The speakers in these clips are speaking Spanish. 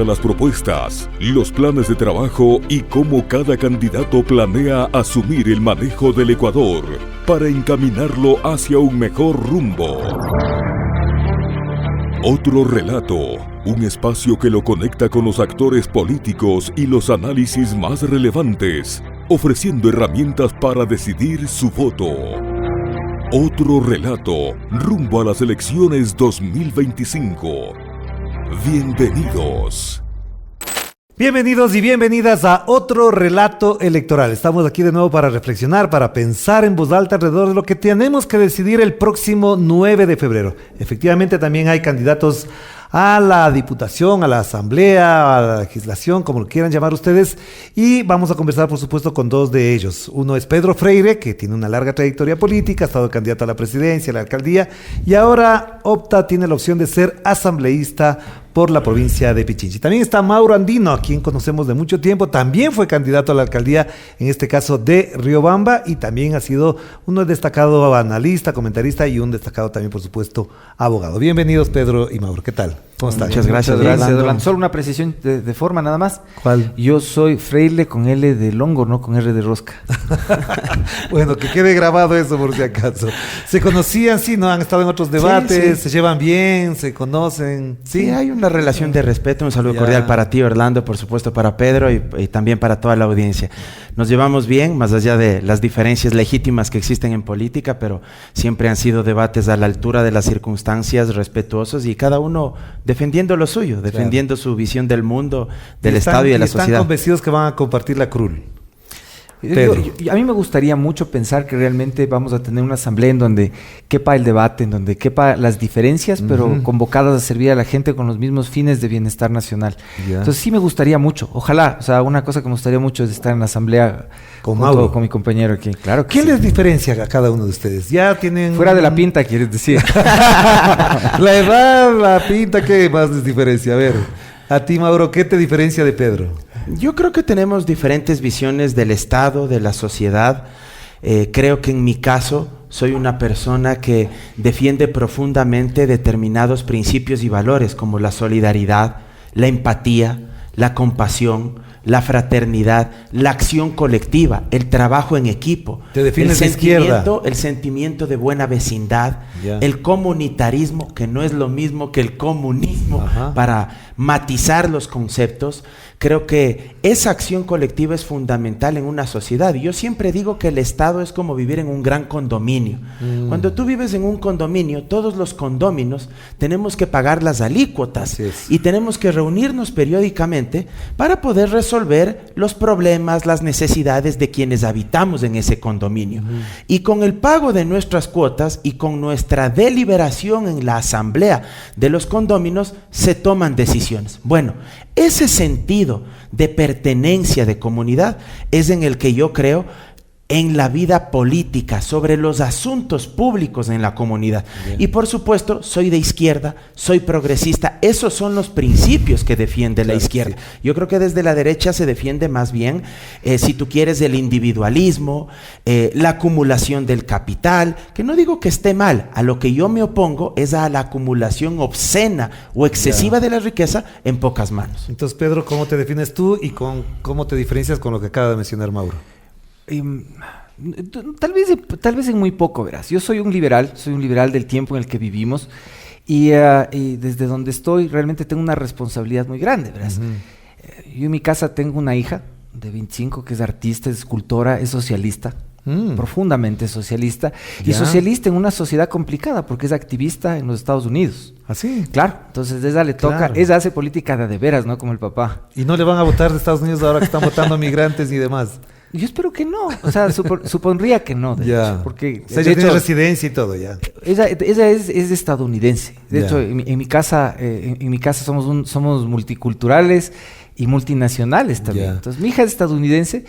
explica las propuestas, los planes de trabajo y cómo cada candidato planea asumir el manejo del Ecuador para encaminarlo hacia un mejor rumbo. Otro relato, un espacio que lo conecta con los actores políticos y los análisis más relevantes, ofreciendo herramientas para decidir su voto. Otro relato, rumbo a las elecciones 2025. Bienvenidos. Bienvenidos y bienvenidas a otro relato electoral. Estamos aquí de nuevo para reflexionar, para pensar en voz alta alrededor de lo que tenemos que decidir el próximo 9 de febrero. Efectivamente, también hay candidatos a la diputación, a la asamblea, a la legislación, como lo quieran llamar ustedes, y vamos a conversar, por supuesto, con dos de ellos. Uno es Pedro Freire, que tiene una larga trayectoria política, ha estado candidato a la presidencia, a la alcaldía, y ahora tiene la opción de ser asambleísta por la provincia de Pichinchi. También está Mauro Andino, a quien conocemos de mucho tiempo, también fue candidato a la alcaldía, en este caso de Riobamba, y también ha sido un destacado analista, comentarista y un destacado también, por supuesto, abogado. Bienvenidos, Pedro y Mauro, ¿qué tal? ¿Cómo están? Muchas gracias, Orlando. Solo una precisión de forma nada más. ¿Cuál? Yo soy Freire con L de longo, no con R de rosca. Bueno, que quede grabado eso por si acaso. ¿Se conocían? Sí, ¿no? Han estado en otros debates, sí. ¿Se llevan bien? ¿Se conocen? Sí, hay una relación de respeto. Un saludo cordial para ti, Orlando, por supuesto para Pedro y también para toda la audiencia. Nos llevamos bien, más allá de las diferencias legítimas que existen en política, pero siempre han sido debates a la altura de las circunstancias, respetuosos, y cada uno defendiendo lo suyo, defendiendo su visión del mundo, del Estado y de la sociedad. ¿Están convencidos que van a compartir la curul? A mí me gustaría mucho pensar que realmente vamos a tener una asamblea en donde quepa el debate, en donde quepa las diferencias, pero convocadas a servir a la gente con los mismos fines de bienestar nacional. Entonces sí me gustaría mucho, ojalá, o sea, una cosa que me gustaría mucho es estar en la asamblea con mi compañero aquí. Claro que ¿Qué sí. les diferencia a cada uno de ustedes? Ya tienen... Fuera de la pinta, quieres decir. La edad, la pinta, ¿qué más les diferencia? A ver, a ti, Mauro, ¿qué te diferencia de Pedro? Yo creo que tenemos diferentes visiones del Estado, de la sociedad. Creo que en mi caso soy una persona que defiende profundamente determinados principios y valores como la solidaridad, la empatía, la compasión, la fraternidad, la acción colectiva, el trabajo en equipo. ¿Te defines de izquierda? El sentimiento de buena vecindad, el comunitarismo, que no es lo mismo que el comunismo, para matizar los conceptos. Creo que esa acción colectiva es fundamental en una sociedad. Y yo siempre digo que el Estado es como vivir en un gran condominio. Cuando tú vives en un condominio, todos los condóminos tenemos que pagar las alícuotas y tenemos que reunirnos periódicamente para poder resolver los problemas, las necesidades de quienes habitamos en ese condominio. Y con el pago de nuestras cuotas y con nuestra deliberación en la asamblea de los condóminos se toman decisiones. Bueno, ese sentido de pertenencia, de comunidad, es en el que yo creo en la vida política, sobre los asuntos públicos en la comunidad. Y por supuesto, soy de izquierda, soy progresista. Esos son los principios que defiende la izquierda. Sí. Yo creo que desde la derecha se defiende más bien, si tú quieres, el individualismo, la acumulación del capital, que no digo que esté mal. A lo que yo me opongo es a la acumulación obscena o excesiva de la riqueza en pocas manos. Entonces, Pedro, ¿cómo te defines tú y cómo te diferencias con lo que acaba de mencionar Mauro? Tal vez en muy poco, verás. Yo soy un liberal del tiempo en el que vivimos y desde donde estoy realmente tengo una responsabilidad muy grande, verás. Yo en mi casa tengo una hija de 25 que es artista, es escultora, es socialista, profundamente socialista, y socialista en una sociedad complicada porque es activista en los Estados Unidos. ¿Ah, sí? Claro, entonces ella le toca, ella hace política de veras, ¿no? Como el papá. ¿Y no le van a votar de Estados Unidos ahora que están votando migrantes y demás? Yo espero que no, o sea, supondría que no, de hecho, porque... O sea, ella tiene residencia y todo, ya. Ella es estadounidense. De hecho, en mi casa somos multiculturales y multinacionales también. Entonces, mi hija es estadounidense,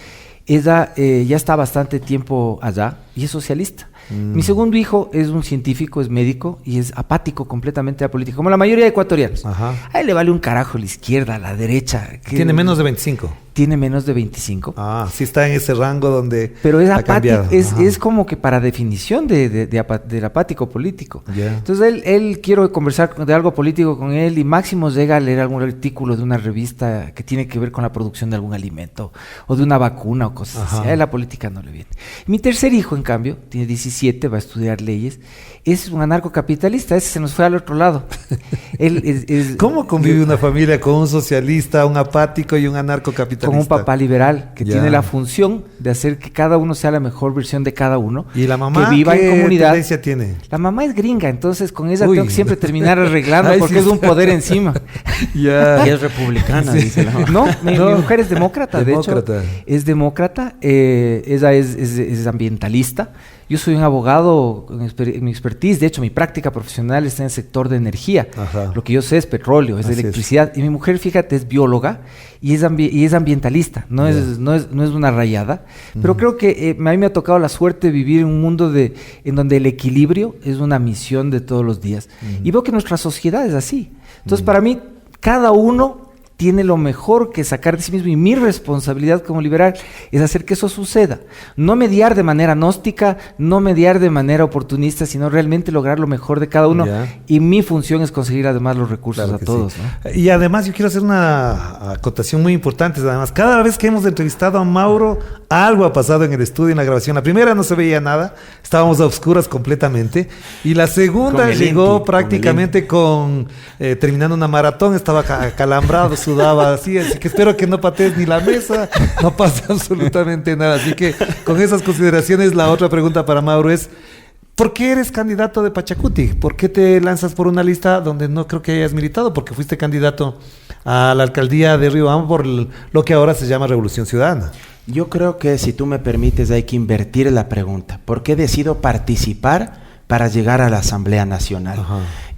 ella ya está bastante tiempo allá y es socialista. Mi segundo hijo es un científico, es médico y es apático completamente a la política, como la mayoría de ecuatorianos. Ajá. A él le vale un carajo la izquierda, la derecha. Tiene menos de 25. Tiene menos de 25. Ah, sí está en ese rango donde pero es ha apático, cambiado. es como que para definición del apático político. Yeah. Entonces él quiero conversar de algo político con él y máximo llega a leer algún artículo de una revista que tiene que ver con la producción de algún alimento o de una vacuna o cosas así. A él la política no le viene. Mi tercer hijo, en cambio, tiene 17, va a estudiar leyes, es un anarcocapitalista, ese se nos fue al otro lado. ¿Cómo convive una familia con un socialista, un apático y un anarcocapitalista? Con un papá liberal que tiene la función de hacer que cada uno sea la mejor versión de cada uno. ¿Y la mamá que viva qué en comunidad. tendencia tiene? La mamá es gringa, entonces con ella tengo que siempre terminar arreglando porque es un poder encima. Y es republicana, dice la mamá. No, mi mujer es demócrata, de hecho. Es demócrata, ella es ambientalista. Yo soy un abogado en mi expertise, de hecho mi práctica profesional está en el sector de energía. Lo que yo sé es petróleo, es electricidad. Y mi mujer, fíjate, es bióloga y es ambientalista, no es una rayada. Pero creo que a mí me ha tocado la suerte de vivir en un mundo en donde el equilibrio es una misión de todos los días. Y veo que nuestra sociedad es así. Entonces, para mí, cada uno tiene lo mejor que sacar de sí mismo y mi responsabilidad como liberal es hacer que eso suceda. No mediar de manera gnóstica, no mediar de manera oportunista, sino realmente lograr lo mejor de cada uno. Y mi función es conseguir además los recursos a todos. ¿No? Y además yo quiero hacer una acotación muy importante. Además, cada vez que hemos entrevistado a Mauro, algo ha pasado en el estudio, en la grabación. La primera no se veía nada, estábamos a oscuras completamente. Y la segunda llegó prácticamente terminando una maratón, estaba acalambrado, sudaba así que espero que no patees ni la mesa, no pasa absolutamente nada. Así que con esas consideraciones, la otra pregunta para Mauro es: ¿por qué eres candidato de Pachacuti? ¿Por qué te lanzas por una lista donde no creo que hayas militado? Porque fuiste candidato a la alcaldía de Riobamba por lo que ahora se llama Revolución Ciudadana. Yo creo que, si tú me permites, hay que invertir la pregunta. ¿Por qué decido participar para llegar a la Asamblea Nacional?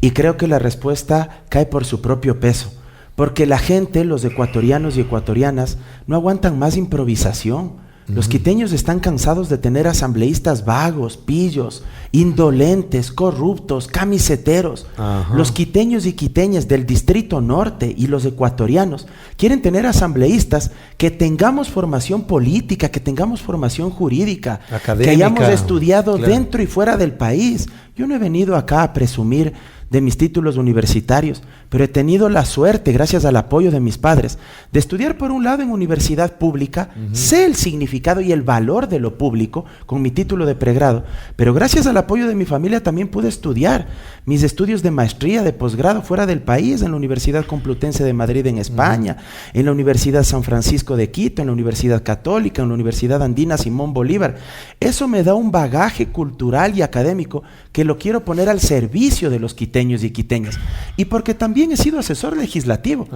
Y creo que la respuesta cae por su propio peso. Porque la gente, los ecuatorianos y ecuatorianas, no aguantan más improvisación. Los quiteños están cansados de tener asambleístas vagos, pillos, indolentes, corruptos, camiseteros. Los quiteños y quiteñas del Distrito Norte y los ecuatorianos quieren tener asambleístas que tengamos formación política, que tengamos formación jurídica, académica, que hayamos estudiado dentro y fuera del país. Yo no he venido acá a presumir de mis títulos universitarios, pero he tenido la suerte, gracias al apoyo de mis padres, de estudiar por un lado en universidad pública, sé el significado y el valor de lo público con mi título de pregrado, pero gracias al apoyo de mi familia también pude estudiar mis estudios de maestría, de posgrado fuera del país, en la Universidad Complutense de Madrid en España, en la Universidad San Francisco de Quito, en la Universidad Católica, en la Universidad Andina Simón Bolívar. Eso me da un bagaje cultural y académico que lo quiero poner al servicio de los quiteños y quiteñas. Y porque también he sido asesor legislativo.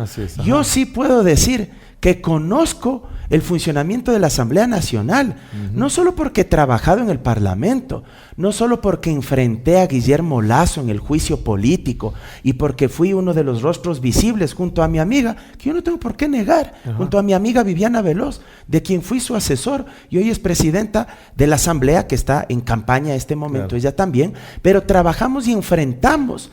Yo sí puedo decir que conozco el funcionamiento de la Asamblea Nacional, no solo porque he trabajado en el Parlamento, no solo porque enfrenté a Guillermo Lasso en el juicio político y porque fui uno de los rostros visibles junto a mi amiga, que yo no tengo por qué negar, junto a mi amiga Viviana Veloz, de quien fui su asesor y hoy es presidenta de la Asamblea, que está en campaña en este momento, ella también, pero trabajamos y enfrentamos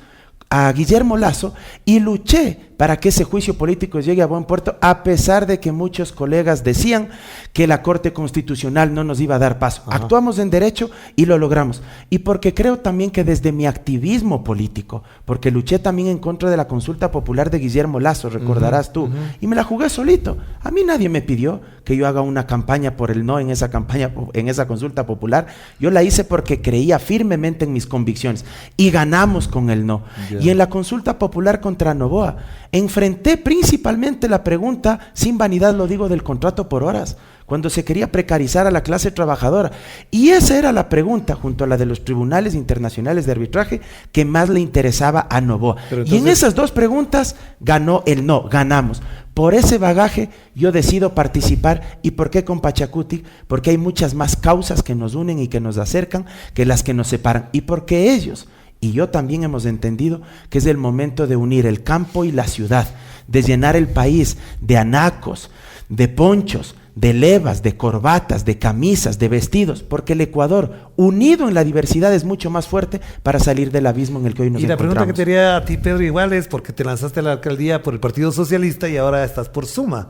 a Guillermo Lasso y luché para que ese juicio político llegue a buen puerto, a pesar de que muchos colegas decían que la Corte Constitucional no nos iba a dar paso. Actuamos en derecho y lo logramos. Y porque creo también que desde mi activismo político, porque luché también en contra de la consulta popular de Guillermo Lasso, recordarás tú, y me la jugué solito. A mí nadie me pidió que yo haga una campaña por el no en esa consulta popular. Yo la hice porque creía firmemente en mis convicciones y ganamos con el no. Y en la consulta popular contra Noboa, enfrenté principalmente la pregunta, sin vanidad lo digo, del contrato por horas, cuando se quería precarizar a la clase trabajadora. Y esa era la pregunta, junto a la de los tribunales internacionales de arbitraje, que más le interesaba a Noboa. Y en esas dos preguntas ganó el no, ganamos. Por ese bagaje yo decido participar. ¿Y por qué con Pachacuti? Porque hay muchas más causas que nos unen y que nos acercan que las que nos separan. Y porque ellos y yo también hemos entendido que es el momento de unir el campo y la ciudad, de llenar el país de anacos, de ponchos, de levas, de corbatas, de camisas, de vestidos, porque el Ecuador, unido en la diversidad, es mucho más fuerte para salir del abismo en el que hoy nos encontramos. Y la pregunta que te haría a ti, Pedro, igual es porque te lanzaste a la alcaldía por el Partido Socialista y ahora estás por Suma.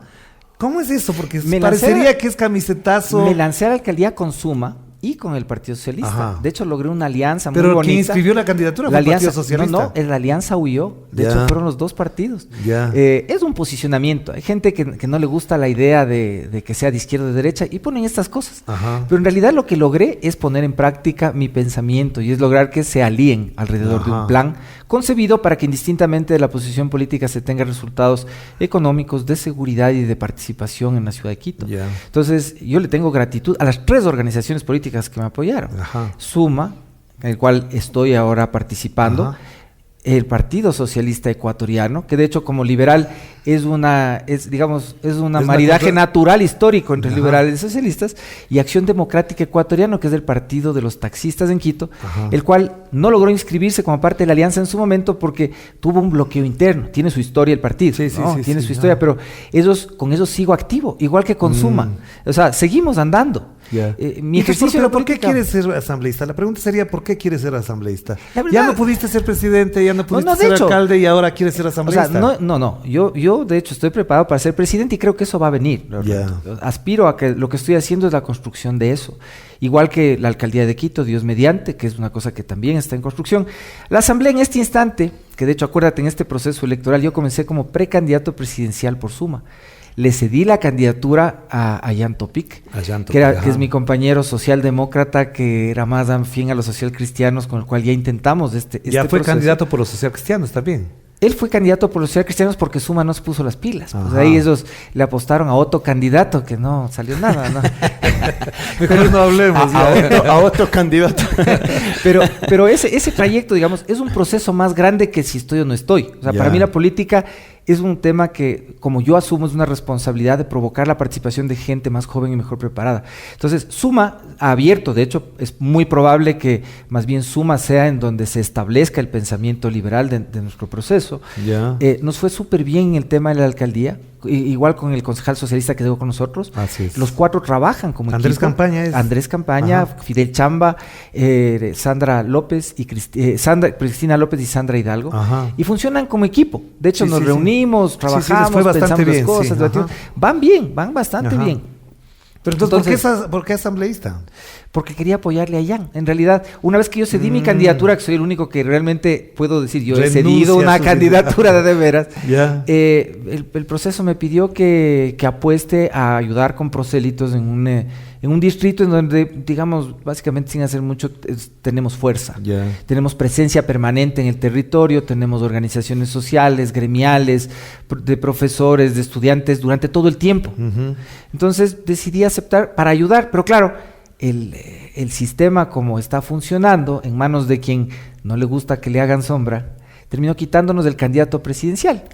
¿Cómo es eso? Porque parecería que es camisetazo. Me lancé a la alcaldía con Suma y con el Partido Socialista. Ajá. De hecho, logré una alianza muy bonita. Pero quien inscribió la candidatura fue el Partido Socialista. No, la alianza huyó. De hecho, fueron los dos partidos. Es un posicionamiento. Hay gente que no le gusta la idea de que sea de izquierda o de derecha y ponen estas cosas. Ajá. Pero en realidad lo que logré es poner en práctica mi pensamiento y es lograr que se alíen alrededor de un plan concebido para que indistintamente de la posición política se tenga resultados económicos, de seguridad y de participación en la ciudad de Quito. Entonces, yo le tengo gratitud a las 3 organizaciones políticas que me apoyaron. Suma, en el cual estoy ahora participando, el Partido Socialista Ecuatoriano, que de hecho como liberal es maridaje natural histórico entre liberales y socialistas, y Acción Democrática Ecuatoriano, que es el partido de los taxistas en Quito, el cual no logró inscribirse como parte de la alianza en su momento porque tuvo un bloqueo interno. Tiene su historia el partido, tiene su historia, pero con ellos sigo activo, igual que con Suma. O sea, seguimos andando. Mi ejercicio ¿Pero por qué quieres ser asambleísta? La pregunta sería, ¿por qué quieres ser asambleísta? Ya no pudiste ser presidente, ya no pudiste ser alcalde y ahora quieres ser asambleísta. O sea, yo de hecho estoy preparado para ser presidente y creo que eso va a venir. Aspiro a que lo que estoy haciendo es la construcción de eso. Igual que la alcaldía de Quito, Dios mediante, que es una cosa que también está en construcción. La asamblea en este instante, que de hecho acuérdate, en este proceso electoral yo comencé como precandidato presidencial por Suma. Le cedí la candidatura a Jan Topic, que es mi compañero socialdemócrata, que era más afín a los socialcristianos, con el cual ya intentamos este fue proceso. Candidato por los socialcristianos también. Él fue candidato por los socialcristianos porque Suma no se puso las pilas. Pues ahí ellos le apostaron a otro candidato que no salió nada, ¿no? Mejor no hablemos. A otro candidato. pero ese trayecto, digamos, es un proceso más grande que si estoy o no estoy. O sea, para mí la política es un tema que, como yo asumo, es una responsabilidad de provocar la participación de gente más joven y mejor preparada. Entonces, Suma ha abierto, de hecho, es muy probable que más bien Suma sea en donde se establezca el pensamiento liberal de nuestro proceso. Nos fue súper bien en el tema de la alcaldía, igual con el concejal socialista que llegó con nosotros. Los 4 trabajan como Andrés equipo. Andrés Campaña, Fidel Chamba, Sandra López y Cristina López y Sandra Hidalgo. Y funcionan como equipo. De hecho, nos reunimos, trabajamos, pensamos las cosas. Van bastante bien. Pero entonces, ¿por qué asambleísta? Porque quería apoyarle a Jan. En realidad, una vez que yo cedí mi candidatura, que soy el único que realmente puedo decir, yo he cedido una candidatura de veras, el proceso me pidió que apueste a ayudar con prosélitos en un distrito en donde, digamos, básicamente sin hacer mucho, tenemos fuerza. Tenemos presencia permanente en el territorio, tenemos organizaciones sociales, gremiales, de profesores, de estudiantes durante todo el tiempo. Entonces decidí aceptar para ayudar, pero claro, el sistema como está funcionando en manos de quien no le gusta que le hagan sombra, terminó quitándonos del candidato presidencial.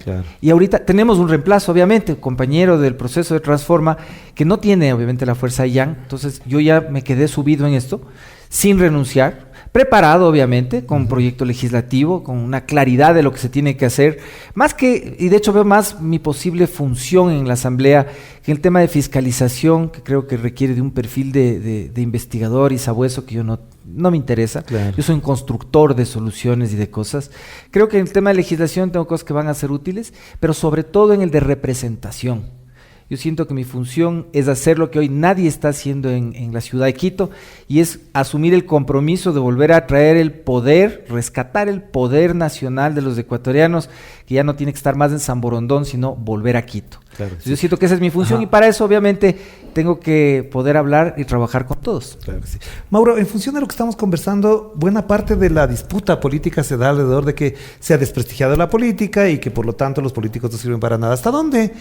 Y ahorita tenemos un reemplazo, obviamente, un compañero del proceso de Transforma, que no tiene obviamente la fuerza de Jan. Entonces yo ya me quedé subido en esto, sin renunciar, preparado obviamente, con un proyecto legislativo, con una claridad de lo que se tiene que hacer, y de hecho veo más mi posible función en la asamblea que el tema de fiscalización, que creo que requiere de un perfil de investigador y sabueso que yo no me interesa. Yo soy un constructor de soluciones y de cosas. Creo que en el tema de legislación tengo cosas que van a ser útiles, pero sobre todo en el de representación. Yo siento que mi función es hacer lo que hoy nadie está haciendo en la ciudad de Quito, y es asumir el compromiso de volver a traer el poder, rescatar el poder nacional de los ecuatorianos, que ya no tiene que estar más en San Borondón, sino volver a Quito. Yo siento que esa es mi función y para eso obviamente tengo que poder hablar y trabajar con todos. Mauro, en función de lo que estamos conversando, buena parte de la disputa política se da alrededor de que se ha desprestigiado la política y que por lo tanto los políticos no sirven para nada. ¿Hasta dónde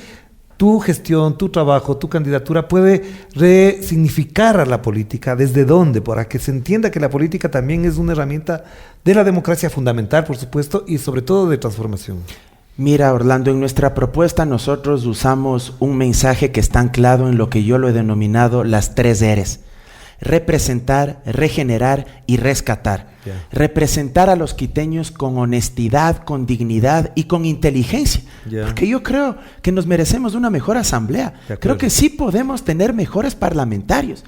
tu gestión, tu trabajo, tu candidatura puede resignificar a la política? ¿Desde dónde? Para que se entienda que la política también es una herramienta de la democracia fundamental, por supuesto, y sobre todo de transformación. Mira, Orlando, en nuestra propuesta nosotros usamos un mensaje que está anclado en lo que yo lo he denominado las 3 Eres. representar, regenerar y rescatar. Representar a los quiteños con honestidad, con dignidad y con inteligencia. Porque yo creo que nos merecemos una mejor asamblea. Creo que sí podemos tener mejores parlamentarios.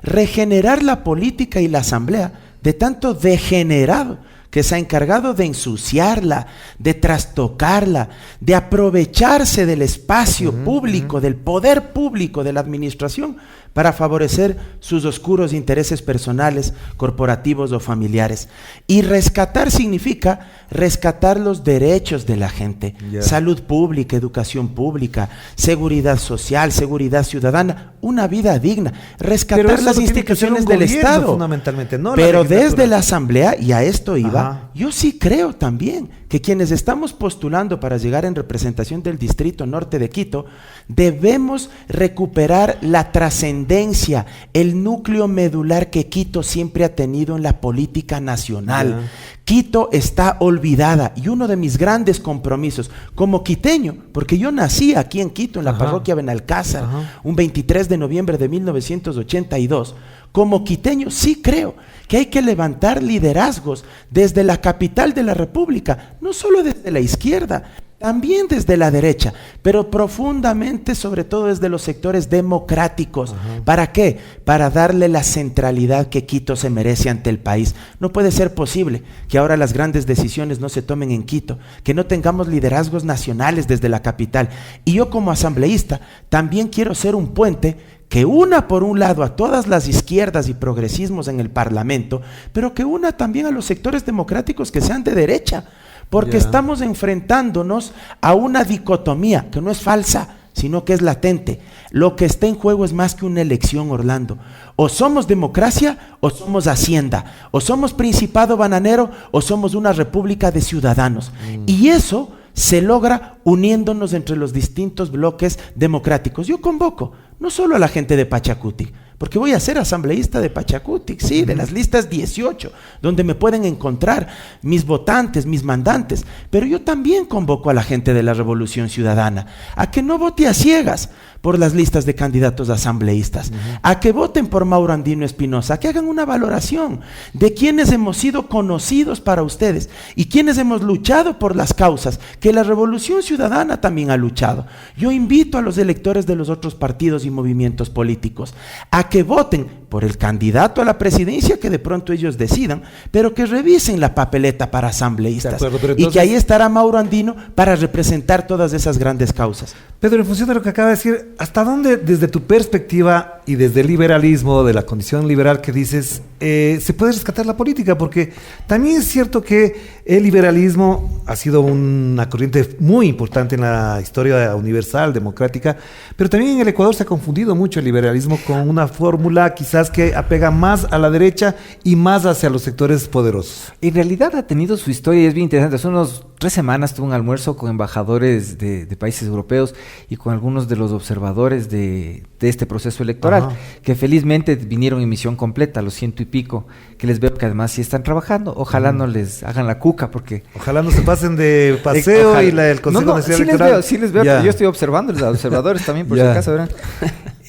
Regenerar la política y la asamblea de tanto degenerado que se ha encargado de ensuciarla, de trastocarla, de aprovecharse del espacio público, del poder público, de la administración, para favorecer sus oscuros intereses personales, corporativos o familiares. Y rescatar significa rescatar los derechos de la gente, salud pública, educación pública, seguridad social, seguridad ciudadana, una vida digna, rescatar las instituciones del Estado, fundamentalmente, no pero desde la asamblea, y a esto iba, yo sí creo también que quienes estamos postulando para llegar en representación del Distrito Norte de Quito, debemos recuperar la trascendencia, el núcleo medular que Quito siempre ha tenido en la política nacional. Quito está olvidada, y uno de mis grandes compromisos como quiteño, porque yo nací aquí en Quito, en la parroquia Benalcázar, un 23 de noviembre de 1982, como quiteño sí creo que hay que levantar liderazgos desde la capital de la República, no solo desde la izquierda, también desde la derecha, pero profundamente, sobre todo desde los sectores democráticos. ¿Para qué? Para darle la centralidad que Quito se merece ante el país. No puede ser posible que ahora las grandes decisiones no se tomen en Quito, que no tengamos liderazgos nacionales desde la capital. Y yo como asambleísta también quiero ser un puente que una por un lado a todas las izquierdas y progresismos en el Parlamento, pero que una también a los sectores democráticos que sean de derecha, porque estamos enfrentándonos a una dicotomía que no es falsa, sino que es latente. Lo que está en juego es más que una elección, Orlando. O somos democracia o somos hacienda, o somos principado bananero o somos una república de ciudadanos. Y eso se logra uniéndonos entre los distintos bloques democráticos. Yo convoco no solo a la gente de Pachacutic, porque voy a ser asambleísta de Pachacutic, sí, de las listas 18, donde me pueden encontrar mis votantes, mis mandantes, pero yo también convoco a la gente de la Revolución Ciudadana a que no vote a ciegas por las listas de candidatos asambleístas, a que voten por Mauro Andino Espinosa, a que hagan una valoración de quienes hemos sido conocidos para ustedes y quienes hemos luchado por las causas que la Revolución Ciudadana también ha luchado. Yo invito a los electores de los otros partidos y movimientos políticos a que voten por el candidato a la presidencia que de pronto ellos decidan, pero que revisen la papeleta para asambleístas. De acuerdo, pero entonces, y que ahí estará Mauro Andino para representar todas esas grandes causas. Pedro, en función de lo que acaba de decir, ¿hasta dónde desde tu perspectiva y desde el liberalismo, de la condición liberal que dices, se puede rescatar la política? Porque también es cierto que el liberalismo ha sido una corriente muy importante en la historia universal, democrática, pero también en el Ecuador se ha confundido mucho el liberalismo con una fórmula quizás que apega más a la derecha y más hacia los sectores poderosos. En realidad ha tenido su historia y es bien interesante. Hace unos 3 semanas tuve un almuerzo con embajadores de países europeos y con algunos de los observadores de este proceso electoral, que felizmente vinieron en misión completa, los 100 y pico, que les veo que además sí están trabajando. Ojalá no les hagan la cuca, porque... Ojalá no se pasen de paseo y el Consejo Nacional Electoral. Sí les veo, yo estoy observando, los observadores también, por si acaso, verán.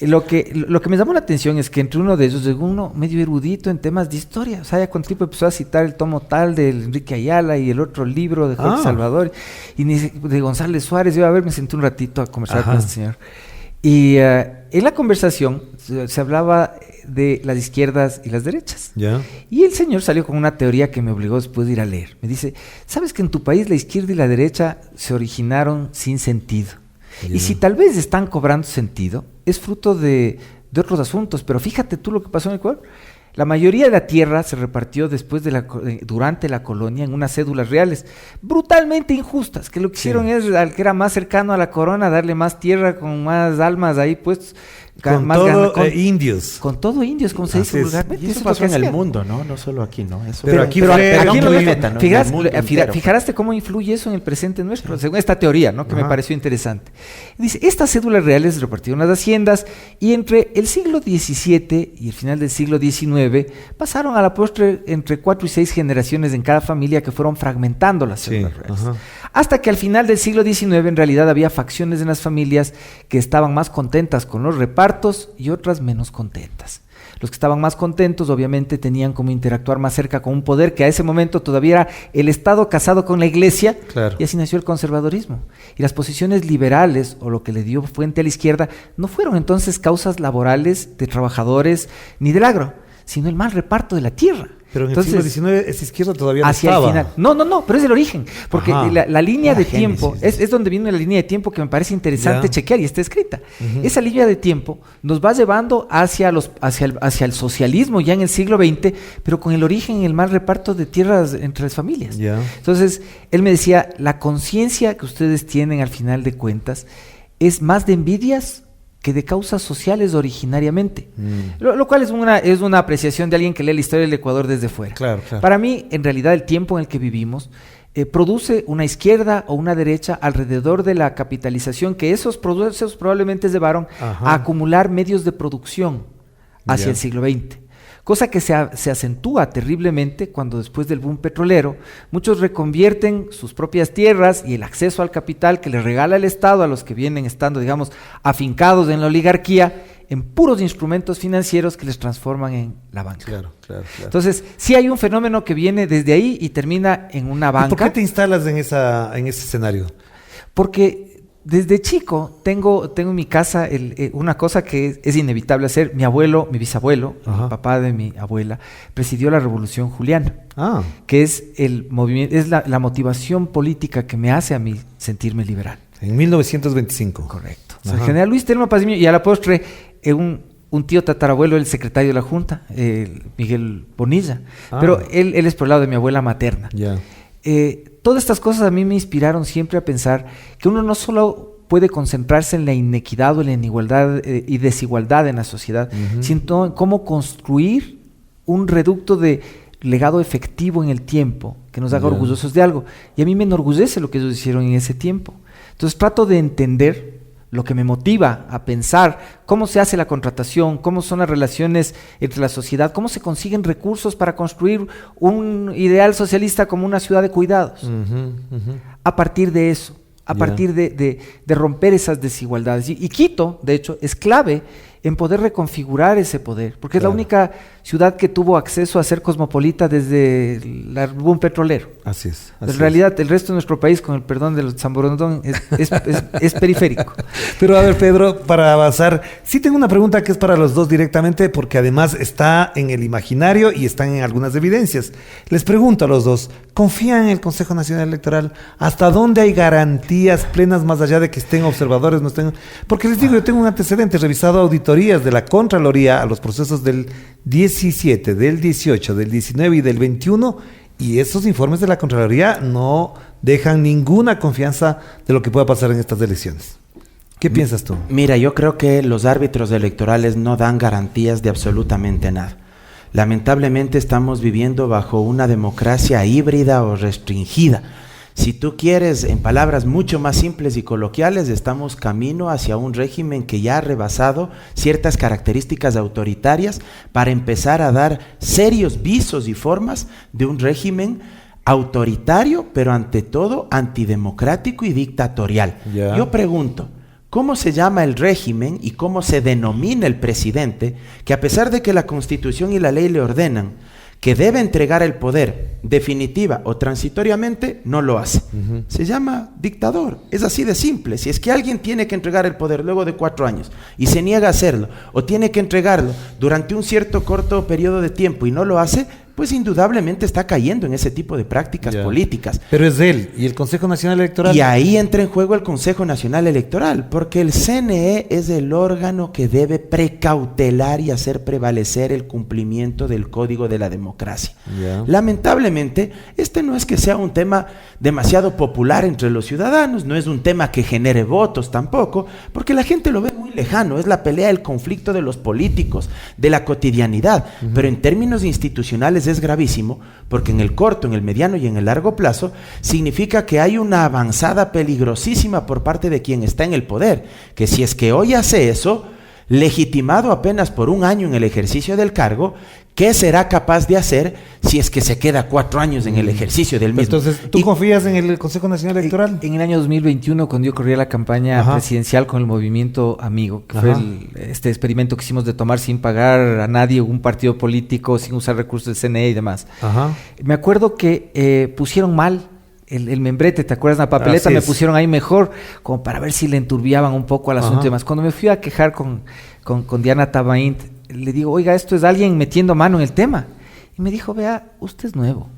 Lo que me llamó la atención es que entre uno de ellos, uno medio erudito en temas de historia, o sea, ya cuando tipo empezó a citar el tomo tal de Enrique Ayala y el otro libro de Jorge Salvador y de González Suárez, yo me senté un ratito a conversar con este señor. Y en la conversación se hablaba de las izquierdas y las derechas. Y el señor salió con una teoría que me obligó después de ir a leer. Me dice, ¿sabes que en tu país la izquierda y la derecha se originaron sin sentido? Y si tal vez están cobrando sentido, es fruto de otros asuntos. Pero fíjate tú lo que pasó en Ecuador. La mayoría de la tierra se repartió durante la colonia en unas cédulas reales, brutalmente injustas, que lo que hicieron es al que era más cercano a la corona, darle más tierra con más almas ahí puestos. Con más todo indios. Con todo indios, como se dice vulgarmente. Y eso pasó en el mundo, ¿no? No solo aquí, ¿no? Eso pero aquí fijaste cómo influye eso en el presente nuestro, según esta teoría, ¿no? Que me pareció interesante. Dice, estas cédulas reales repartieron las haciendas y entre el siglo XVII y el final del siglo XIX pasaron a la postre entre 4 y 6 generaciones en cada familia que fueron fragmentando las cédulas reales. Hasta que al final del siglo XIX en realidad había facciones en las familias que estaban más contentas con los repartos y otras menos contentas. Los que estaban más contentos, obviamente, tenían como interactuar más cerca con un poder que a ese momento todavía era el Estado casado con la Iglesia, claro. Y así nació el conservadurismo. Y las posiciones liberales, o lo que le dio fuente a la izquierda, no fueron entonces causas laborales de trabajadores ni del agro, sino el mal reparto de la tierra. Pero en el siglo XIX esa izquierda todavía no estaba. El final. No, pero es el origen. Porque la línea de tiempo, es donde viene la línea de tiempo que me parece interesante chequear y está escrita. Esa línea de tiempo nos va llevando hacia el socialismo ya en el siglo XX, pero con el origen en el mal reparto de tierras entre las familias. Entonces, él me decía, la conciencia que ustedes tienen al final de cuentas es más de envidias que de causas sociales originariamente, lo cual es una apreciación de alguien que lee la historia del Ecuador desde fuera. Claro. Para mí, en realidad, el tiempo en el que vivimos produce una izquierda o una derecha alrededor de la capitalización que esos procesos probablemente llevaron a acumular medios de producción hacia el siglo XX. Cosa que se acentúa terriblemente cuando después del boom petrolero muchos reconvierten sus propias tierras y el acceso al capital que les regala el Estado a los que vienen estando, digamos, afincados en la oligarquía, en puros instrumentos financieros que les transforman en la banca. Claro. Entonces, sí hay un fenómeno que viene desde ahí y termina en una banca. ¿Y por qué te instalas en ese escenario? Porque desde chico tengo en mi casa una cosa que es inevitable hacer. Mi bisabuelo, el papá de mi abuela, presidió la Revolución Juliana, que es el movimiento, es la motivación política que me hace a mí sentirme liberal. En 1925. Correcto. O sea, el general Luis Telma Paz Miño, y a la postre un tío tatarabuelo, el secretario de la Junta, Miguel Bonilla, pero él es por el lado de mi abuela materna. Todas estas cosas a mí me inspiraron siempre a pensar que uno no solo puede concentrarse en la inequidad o en la inigualdad y desigualdad en la sociedad, sino en cómo construir un reducto de legado efectivo en el tiempo que nos haga orgullosos de algo. Y a mí me enorgullece lo que ellos hicieron en ese tiempo. Entonces trato de entender lo que me motiva a pensar cómo se hace la contratación, cómo son las relaciones entre la sociedad, cómo se consiguen recursos para construir un ideal socialista como una ciudad de cuidados. A partir de eso, a partir de romper esas desigualdades. Y Quito, de hecho, es clave en poder reconfigurar ese poder, porque es la única ciudad que tuvo acceso a ser cosmopolita desde el boom petrolero. Así es. En realidad, el resto de nuestro país, con el perdón del San Borondón, es periférico. Pero a ver, Pedro, para avanzar, sí tengo una pregunta que es para los dos directamente, porque además está en el imaginario y están en algunas evidencias. Les pregunto a los dos, ¿confían en el Consejo Nacional Electoral? ¿Hasta dónde hay garantías plenas más allá de que estén observadores, no estén? Porque les digo, yo tengo un antecedente, he revisado auditorías de la Contraloría a los procesos del 17, del 18, del 19 y del 21, y esos informes de la Contraloría no dejan ninguna confianza de lo que pueda pasar en estas elecciones. ¿Qué piensas tú? Mira, yo creo que los árbitros electorales no dan garantías de absolutamente nada. Lamentablemente estamos viviendo bajo una democracia híbrida o restringida. Si tú quieres, en palabras mucho más simples y coloquiales, estamos camino hacia un régimen que ya ha rebasado ciertas características autoritarias para empezar a dar serios visos y formas de un régimen autoritario, pero ante todo antidemocrático y dictatorial. Yo pregunto, ¿cómo se llama el régimen y cómo se denomina el presidente que, a pesar de que la Constitución y la ley le ordenan que debe entregar el poder definitiva o transitoriamente, no lo hace? Se llama dictador. Es así de simple. Si es que alguien tiene que entregar el poder luego de 4 años y se niega a hacerlo, o tiene que entregarlo durante un cierto corto periodo de tiempo y no lo hace, pues indudablemente está cayendo en ese tipo de prácticas políticas. Pero es él y el Consejo Nacional Electoral. Y ahí entra en juego el Consejo Nacional Electoral, porque el CNE es el órgano que debe precautelar y hacer prevalecer el cumplimiento del Código de la Democracia. Lamentablemente, este no es que sea un tema demasiado popular entre los ciudadanos, no es un tema que genere votos tampoco, porque la gente lo ve muy lejano, es la pelea, el conflicto de los políticos, de la cotidianidad, pero en términos institucionales es gravísimo, porque en el corto, en el mediano y en el largo plazo significa que hay una avanzada peligrosísima por parte de quien está en el poder, que si es que hoy hace eso, legitimado apenas por 1 año en el ejercicio del cargo, ¿Qué será capaz de hacer si es que se queda 4 años en el ejercicio del mismo? Entonces, ¿tú confías en el Consejo Nacional Electoral? En el año 2021, cuando yo corría la campaña presidencial con el Movimiento Amigo, que fue este experimento que hicimos de tomar sin pagar a nadie un partido político, sin usar recursos del CNE y demás. Me acuerdo que pusieron mal el membrete, ¿te acuerdas? La papeleta me pusieron ahí mejor, como para ver si le enturbiaban un poco al asunto y demás. Cuando me fui a quejar con Diana Tabaint, le digo, oiga, esto es alguien metiendo mano en el tema. Y me dijo, vea, usted es nuevo. O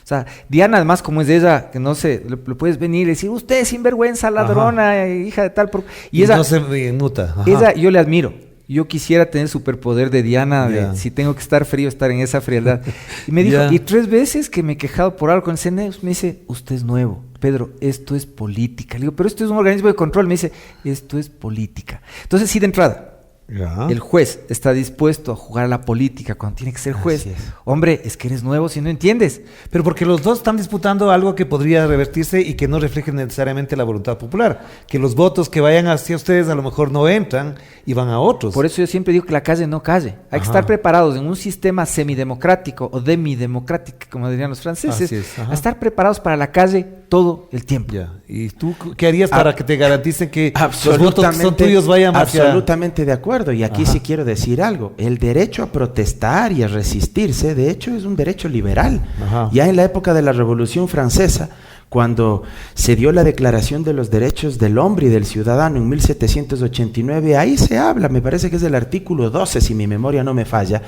sea, Diana, además, como es de ella, que no sé, le puedes venir y decir, usted es sinvergüenza, ladrona, hija de tal. Y ella, no se inmuta. Ella, yo le admiro. Yo quisiera tener el superpoder de Diana, de si tengo que estar frío, estar en esa frialdad. Y me dijo, y 3 veces que me he quejado por algo con el CNE, me dice, usted es nuevo. Pedro, esto es política. Le digo, pero esto es un organismo de control. Me dice, esto es política. Entonces, sí, de entrada, el juez está dispuesto a jugar a la política cuando tiene que ser juez. Hombre, es que eres nuevo si no entiendes. Pero porque los dos están disputando algo que podría revertirse y que no refleje necesariamente la voluntad popular. Que los votos que vayan hacia ustedes a lo mejor no entran y van a otros. Por eso yo siempre digo que la calle no calle. Hay que estar preparados en un sistema semidemocrático o demidemocrático, como dirían los franceses, a estar preparados para la calle todo el tiempo. ¿Y tú qué harías para que te garanticen que los votos que son tuyos vayan hacia...? Absolutamente de acuerdo. Y aquí sí quiero decir algo. El derecho a protestar y a resistirse, de hecho, es un derecho liberal. Ya en la época de la Revolución Francesa, cuando se dio la Declaración de los Derechos del Hombre y del Ciudadano en 1789, ahí se habla, me parece que es del artículo 12, si mi memoria no me falla,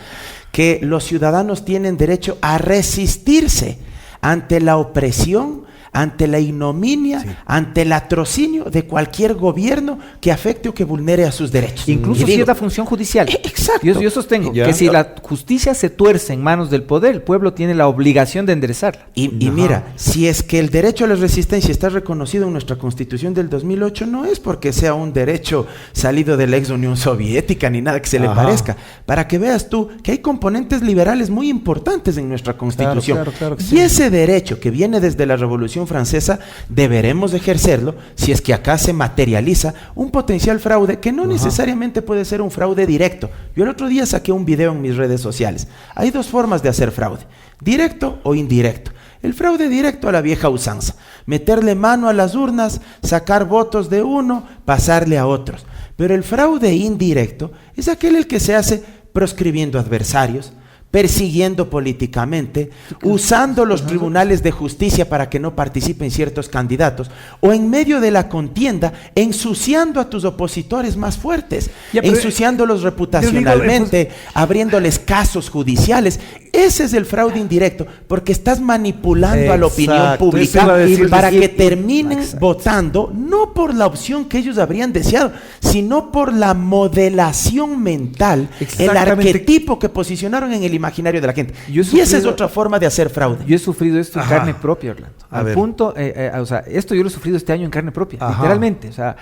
que los ciudadanos tienen derecho a resistirse ante la opresión, ante la ignominia, ante el latrocinio de cualquier gobierno que afecte o que vulnere a sus derechos. Incluso si es la función judicial. Exacto. Yo sostengo que si la justicia se tuerce en manos del poder, el pueblo tiene la obligación de enderezarla. Y mira, si es que el derecho a la resistencia está reconocido en nuestra Constitución del 2008, no es porque sea un derecho salido de la ex Unión Soviética ni nada que se le parezca. Para que veas tú que hay componentes liberales muy importantes en nuestra Constitución. Claro, y ese derecho que viene desde la Revolución Francesa, deberemos ejercerlo si es que acá se materializa un potencial fraude que no necesariamente puede ser un fraude directo. Yo el otro día saqué un video en mis redes sociales. Hay 2 formas de hacer fraude, directo o indirecto. El fraude directo a la vieja usanza, meterle mano a las urnas, sacar votos de uno, pasarle a otros. Pero el fraude indirecto es aquel el que se hace proscribiendo adversarios, persiguiendo políticamente, usando los tribunales de justicia para que no participen ciertos candidatos, o en medio de la contienda, ensuciando a tus opositores más fuertes, ensuciándolos reputacionalmente, abriéndoles casos judiciales. Ese es el fraude indirecto, porque estás manipulando a la opinión pública para que terminen votando, no por la opción que ellos habrían deseado, sino por la modelación mental, el arquetipo que posicionaron en el imaginario de la gente. Y esa es otra forma de hacer fraude. Yo he sufrido esto en carne propia, Orlando. Al punto, o sea, esto yo lo he sufrido este año en carne propia, literalmente. O sea,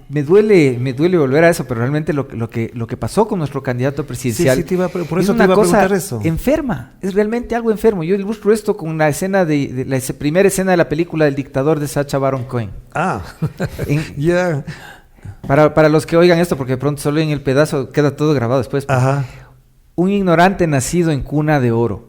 me duele volver a eso, pero realmente lo que pasó con nuestro candidato presidencial por eso te iba a preguntar eso. Enferma, es realmente algo enfermo. Yo ilustro esto con la escena de la primera escena de la película del dictador de Sacha Baron Cohen. Para los que oigan esto, porque de pronto solo en el pedazo queda todo grabado después. Un ignorante nacido en cuna de oro,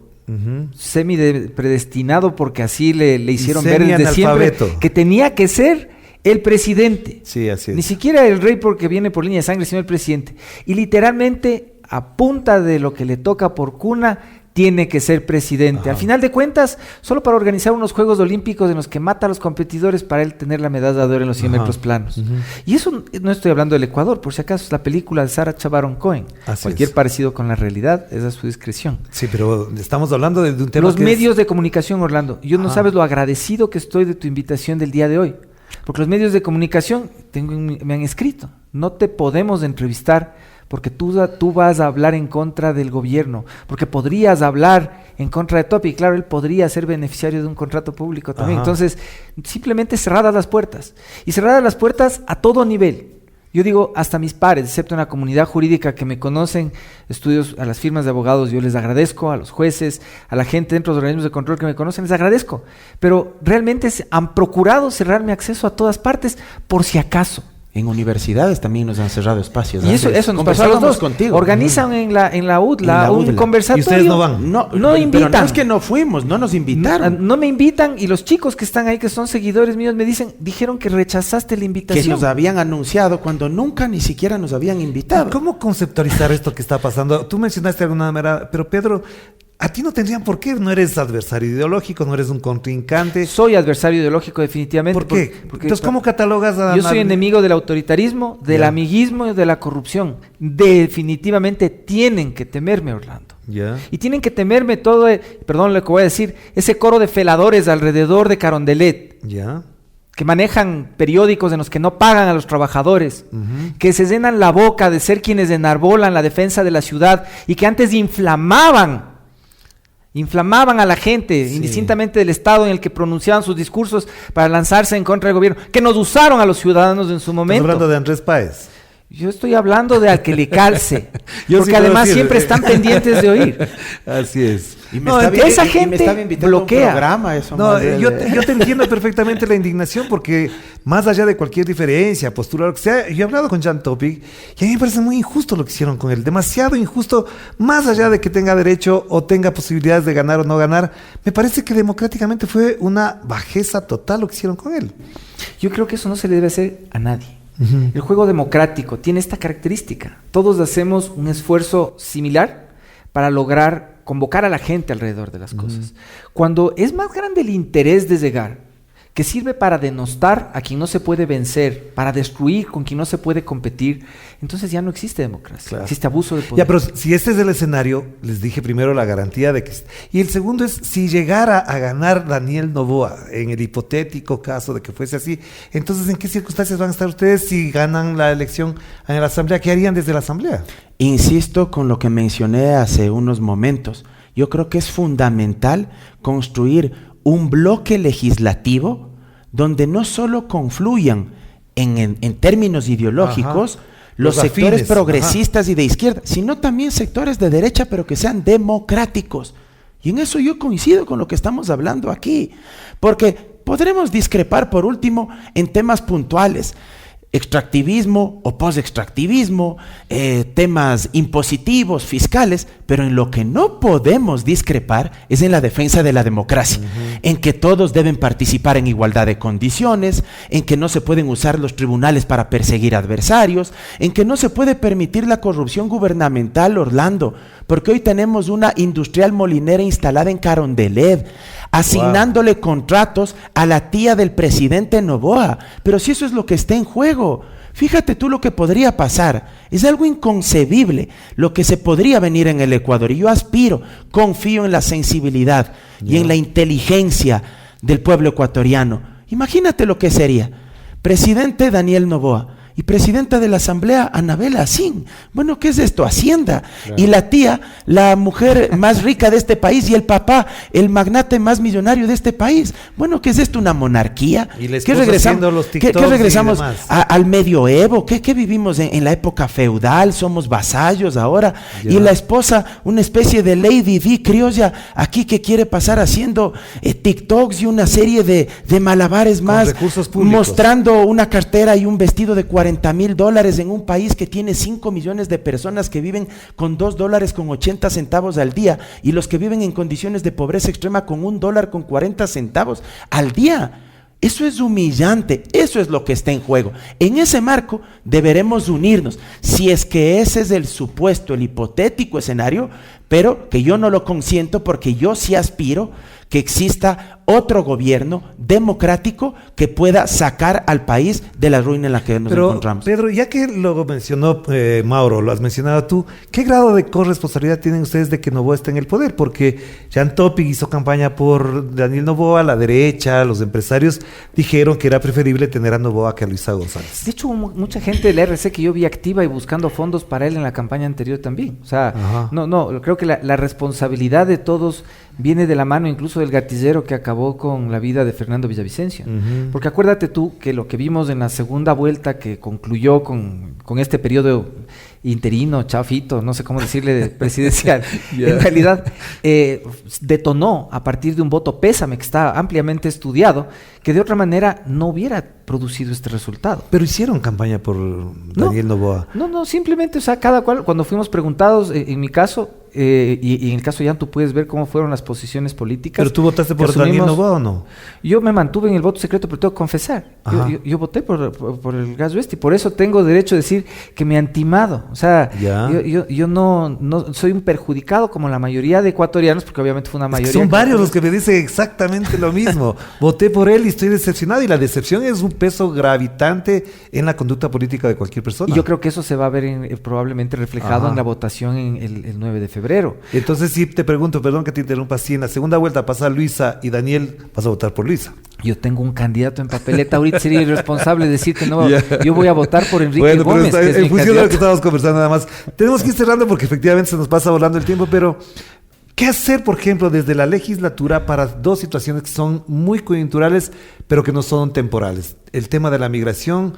predestinado porque así le hicieron ver desde siempre que tenía que ser el presidente. Sí, así es. Ni siquiera el rey porque viene por línea de sangre, sino el presidente. Y literalmente, a punta de lo que le toca por cuna, tiene que ser presidente. Al final de cuentas, solo para organizar unos Juegos Olímpicos en los que mata a los competidores para él tener la medalla de oro en los 100 metros planos. Y eso no estoy hablando del Ecuador, por si acaso es la película de Sacha Baron Cohen. Cualquier parecido con la realidad es a su discreción. Sí, pero estamos hablando de un tema Los medios de comunicación, Orlando. Yo no sabes lo agradecido que estoy de tu invitación del día de hoy. Porque los medios de comunicación me han escrito, no te podemos entrevistar porque tú vas a hablar en contra del gobierno, porque podrías hablar en contra de Topi, y claro, él podría ser beneficiario de un contrato público también. Entonces, simplemente cerradas las puertas, y cerradas las puertas a todo nivel. Yo digo, hasta mis pares, excepto en la comunidad jurídica que me conocen, estudios a las firmas de abogados, yo les agradezco, a los jueces, a la gente dentro de los organismos de control que me conocen, les agradezco. Pero realmente han procurado cerrar mi acceso a todas partes, por si acaso. En universidades también nos han cerrado espacios. Y eso nos pasó a los dos. Contigo. Organizan en la UDLA un conversatorio. ¿Y ustedes no van? No invitan. Pero no es que no fuimos, no nos invitaron. No me invitan, y los chicos que están ahí, que son seguidores míos, me dijeron que rechazaste la invitación. Que nos habían anunciado cuando nunca ni siquiera nos habían invitado. ¿Cómo conceptualizar esto que está pasando? Tú mencionaste de alguna manera, pero Pedro, a ti no tendrían por qué, no eres adversario ideológico, no eres un contrincante. Soy adversario ideológico definitivamente. ¿Por qué? Porque entonces, ¿cómo catalogas a... Yo soy enemigo del autoritarismo, del amiguismo y de la corrupción. Definitivamente tienen que temerme, Orlando. Y tienen que temerme todo, perdón lo que voy a decir, ese coro de feladores alrededor de Carondelet. Que manejan periódicos en los que no pagan a los trabajadores, que se llenan la boca de ser quienes enarbolan la defensa de la ciudad y que antes inflamaban a la gente, indistintamente del estado en el que pronunciaban sus discursos para lanzarse en contra del gobierno, que nos usaron a los ciudadanos en su momento. ¿Estás hablando de Andrés Páez? Yo estoy hablando de al que le calce, porque además siempre están pendientes de oír. Así es. Esa gente bloquea. Programa, yo te entiendo perfectamente la indignación, porque más allá de cualquier diferencia, postura, lo que sea, yo he hablado con Jan Topic y a mí me parece muy injusto lo que hicieron con él, demasiado injusto, más allá de que tenga derecho o tenga posibilidades de ganar o no ganar. Me parece que democráticamente fue una bajeza total lo que hicieron con él. Yo creo que eso no se le debe hacer a nadie. El juego democrático tiene esta característica. Todos hacemos un esfuerzo similar para lograr convocar a la gente alrededor de las cosas. Cuando es más grande el interés de llegar, que sirve para denostar a quien no se puede vencer, para destruir con quien no se puede competir, entonces ya no existe democracia, existe abuso de poder. Ya, pero si este es el escenario, les dije primero la garantía de que... Y el segundo es, si llegara a ganar Daniel Noboa, en el hipotético caso de que fuese así, entonces ¿en qué circunstancias van a estar ustedes si ganan la elección en la Asamblea? ¿Qué harían desde la Asamblea? Insisto con lo que mencioné hace unos momentos. Yo creo que es fundamental construir un bloque legislativo donde no solo confluyan en términos ideológicos los sectores afines, progresistas y de izquierda, sino también sectores de derecha, pero que sean democráticos. Y en eso yo coincido con lo que estamos hablando aquí, porque podremos discrepar por último en temas puntuales. Extractivismo o post-extractivismo, temas impositivos, fiscales, pero en lo que no podemos discrepar es en la defensa de la democracia, en que todos deben participar en igualdad de condiciones, en que no se pueden usar los tribunales para perseguir adversarios, en que no se puede permitir la corrupción gubernamental, Orlando, porque hoy tenemos una industrial molinera instalada en Carondelet, asignándole contratos a la tía del presidente Noboa. Pero si eso es lo que está en juego, fíjate tú lo que podría pasar. Es algo inconcebible lo que se podría venir en el Ecuador. Y yo confío en la sensibilidad y en la inteligencia del pueblo ecuatoriano. Imagínate lo que sería. Presidente Daniel Noboa y presidenta de la Asamblea, Anabela Asín. Bueno, ¿qué es esto? Hacienda. Claro. Y la tía, la mujer más rica de este país, y el papá, el magnate más millonario de este país. Bueno, ¿qué es esto? ¿Una monarquía? Y ¿Qué regresamos, ¿qué regresamos al medioevo? ¿Qué vivimos en la época feudal? ¿Somos vasallos ahora? Ya. Y la esposa, una especie de Lady Di criolla, aquí que quiere pasar haciendo TikToks y una serie de malabares más, mostrando una cartera y un vestido de $40,000 en un país que tiene 5 millones de personas que viven con $2.80 al día, y los que viven en condiciones de pobreza extrema con $1.40 al día. Eso es humillante, eso es lo que está en juego. En ese marco deberemos unirnos, si es que ese es el supuesto, el hipotético escenario, pero que yo no lo consiento, porque yo sí aspiro que exista otro gobierno democrático que pueda sacar al país de la ruina en la que nos encontramos. Pedro, ya que lo mencionó Mauro, lo has mencionado tú, ¿qué grado de corresponsabilidad tienen ustedes de que Noboa esté en el poder? Porque Jan Topic hizo campaña por Daniel Noboa, la derecha, los empresarios dijeron que era preferible tener a Noboa que a Luisa González. De hecho, mucha gente del RC que yo vi activa y buscando fondos para él en la campaña anterior también. O sea, creo que la responsabilidad de todos viene de la mano incluso del gatillero que acabó con la vida de Fernando Villavicencio. Porque acuérdate tú que lo que vimos en la segunda vuelta, que concluyó con con este periodo interino, chafito, no sé cómo decirle, presidencial, en realidad detonó a partir de un voto pésame que está ampliamente estudiado, que de otra manera no hubiera producido este resultado. Pero hicieron campaña por Daniel Noboa. No, simplemente, o sea, cada cual, cuando fuimos preguntados, en mi caso, y en el caso de Jan, tú puedes ver cómo fueron las posiciones políticas. ¿Pero tú votaste por Daniel Noboa o no? Yo me mantuve en el voto secreto, pero tengo que confesar. Yo voté por el gas oeste y por eso tengo derecho a decir que me han timado. O sea, yo no soy un perjudicado como la mayoría de ecuatorianos, porque obviamente fue una mayoría. Son varios los que me dicen exactamente lo mismo. Voté por él y estoy decepcionado, y la decepción es un peso gravitante en la conducta política de cualquier persona. Y yo creo que eso se va a ver probablemente reflejado en la votación en el 9 de febrero. Entonces, sí te pregunto, perdón que te interrumpa, si en la segunda vuelta pasa Luisa y Daniel, vas a votar por Luisa. Yo tengo un candidato en papeleta, ahorita sería irresponsable decir que no, yo voy a votar por Enrique Gómez. Pero en función de lo que estábamos conversando nada más, tenemos que ir cerrando porque efectivamente se nos pasa volando el tiempo, pero ¿qué hacer, por ejemplo, desde la legislatura para dos situaciones que son muy coyunturales, pero que no son temporales? El tema de la migración,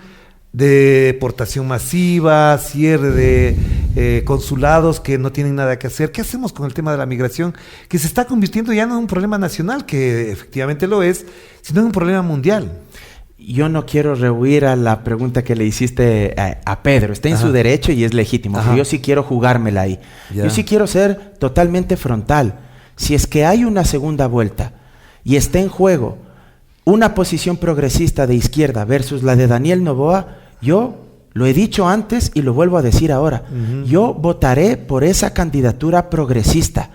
deportación masiva, cierre de consulados que no tienen nada que hacer. ¿Qué hacemos con el tema de la migración, que se está convirtiendo ya no en un problema nacional, que efectivamente lo es, sino en un problema mundial? Yo no quiero rehuir a la pregunta que le hiciste a Pedro. Está en su derecho y es legítimo. Yo sí quiero jugármela ahí. Yo sí quiero ser totalmente frontal. Si es que hay una segunda vuelta y está en juego una posición progresista de izquierda versus la de Daniel Noboa, yo lo he dicho antes y lo vuelvo a decir ahora. Yo votaré por esa candidatura progresista.